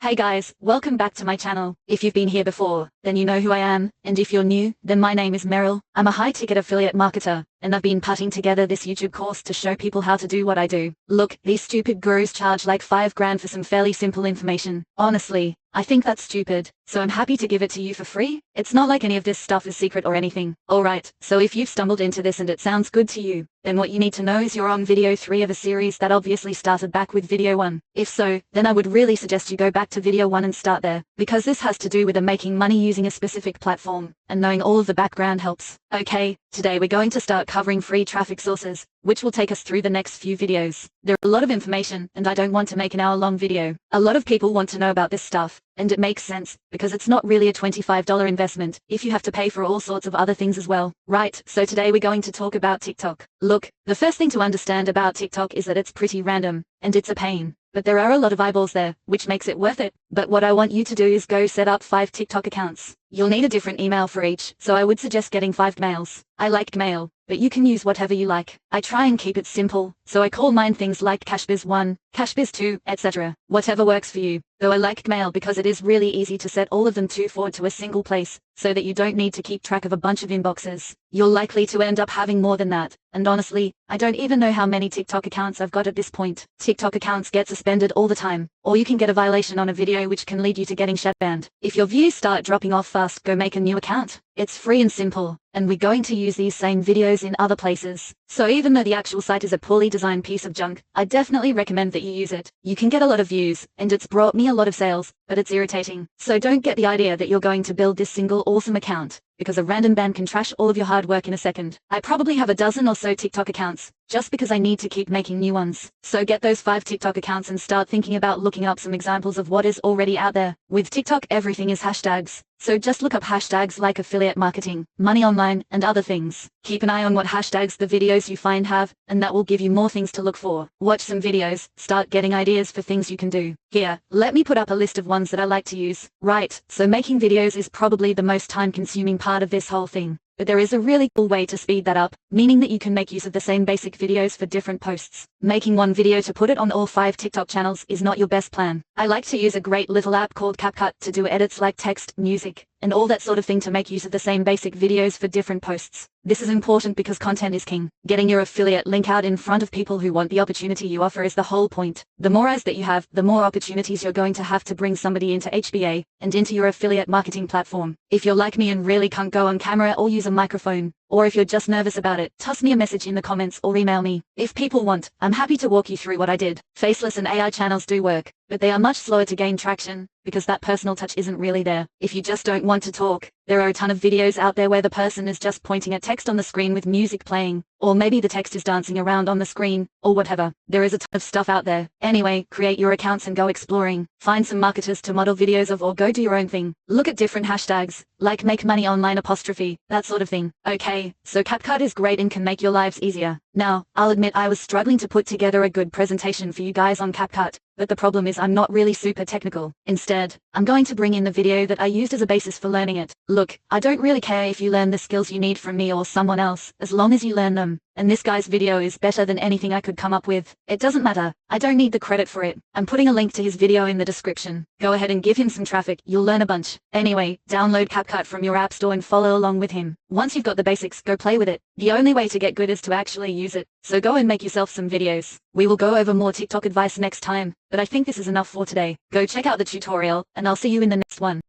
Hey guys, welcome back to my channel. If you've been here before, then you know who I am, and if you're new, then my name is Meryl. I'm a high-ticket affiliate marketer, and I've been putting together this YouTube course to show people how to do what I do. Look, these stupid gurus charge like $5 for some fairly simple information. Honestly, I think that's stupid, so I'm happy to give it to you for free. It's not like any of this stuff is secret or anything. Alright, so if you've stumbled into this and it sounds good to you, then what you need to know is you're on video 3 of a series that obviously started back with video 1. If so, then I would really suggest you go back to video 1 and start there, because this has to do with making money using a specific platform, and knowing all of the background helps. Okay, today we're going to start covering free traffic sources, which will take us through the next few videos. There's a lot of information, and I don't want to make an hour-long video. A lot of people want to know about this stuff, and it makes sense, because it's not really a $25 investment, if you have to pay for all sorts of other things as well. Right, so today we're going to talk about TikTok. Look, the first thing to understand about TikTok is that it's pretty random, and it's a pain. But there are a lot of eyeballs there, which makes it worth it. But what I want you to do is go set up 5 TikTok accounts. You'll need a different email for each, so I would suggest getting 5 mails. I like Gmail, but you can use whatever you like. I try and keep it simple, so I call mine things like Cashbiz1, Cashbiz2, etc. Whatever works for you. Though I like Gmail because it is really easy to set all of them to forward to a single place, so that you don't need to keep track of a bunch of inboxes. You're likely to end up having more than that, and honestly, I don't even know how many TikTok accounts I've got at this point. TikTok accounts get suspended all the time, or you can get a violation on a video which can lead you to getting shut banned. If your views start dropping off fast, go make a new account. It's free and simple, and we're going to use these same videos in other places. So even though the actual site is a poorly designed piece of junk, I definitely recommend that you use it. You can get a lot of views, and it's brought me a lot of sales, but it's irritating. So don't get the idea that you're going to build this single awesome account, because a random ban can trash all of your hard work in a second. I probably have a dozen or so TikTok accounts, just because I need to keep making new ones. So get those 5 TikTok accounts and start thinking about looking up some examples of what is already out there. With TikTok, everything is hashtags. So just look up hashtags like affiliate marketing, money online, and other things. Keep an eye on what hashtags the videos you find have, and that will give you more things to look for. Watch some videos, start getting ideas for things you can do. Here, let me put up a list of ones that I like to use. Right, so making videos is probably the most time-consuming part of this whole thing. But there is a really cool way to speed that up, meaning that you can make use of the same basic videos for different posts. Making one video to put it on all 5 TikTok channels is not your best plan. I like to use a great little app called CapCut to do edits like text, music, and all that sort of thing to make use of the same basic videos for different posts. This is important because content is king. Getting your affiliate link out in front of people who want the opportunity you offer is the whole point. The more eyes that you have, the more opportunities you're going to have to bring somebody into HBA and into your affiliate marketing platform. If you're like me and really can't go on camera or use a microphone, or if you're just nervous about it, toss me a message in the comments or email me. If people want, I'm happy to walk you through what I did. Faceless and AI channels do work, but they are much slower to gain traction, because that personal touch isn't really there. If you just don't want to talk, there are a ton of videos out there where the person is just pointing at text on the screen with music playing, or maybe the text is dancing around on the screen, or whatever. There is a ton of stuff out there. Anyway, create your accounts and go exploring. Find some marketers to model videos of or go do your own thing. Look at different hashtags, like MakeMoneyOnline, that sort of thing. Okay, so CapCut is great and can make your lives easier. Now, I'll admit I was struggling to put together a good presentation for you guys on CapCut, but the problem is I'm not really super technical. Instead, I'm going to bring in the video that I used as a basis for learning it. Look, I don't really care if you learn the skills you need from me or someone else, as long as you learn them. And this guy's video is better than anything I could come up with. It doesn't matter. I don't need the credit for it. I'm putting a link to his video in the description. Go ahead and give him some traffic. You'll learn a bunch. Anyway, download CapCut from your app store and follow along with him. Once you've got the basics, go play with it. The only way to get good is to actually use it. So go and make yourself some videos. We will go over more TikTok advice next time, but I think this is enough for today. Go check out the tutorial, and I'll see you in the next one.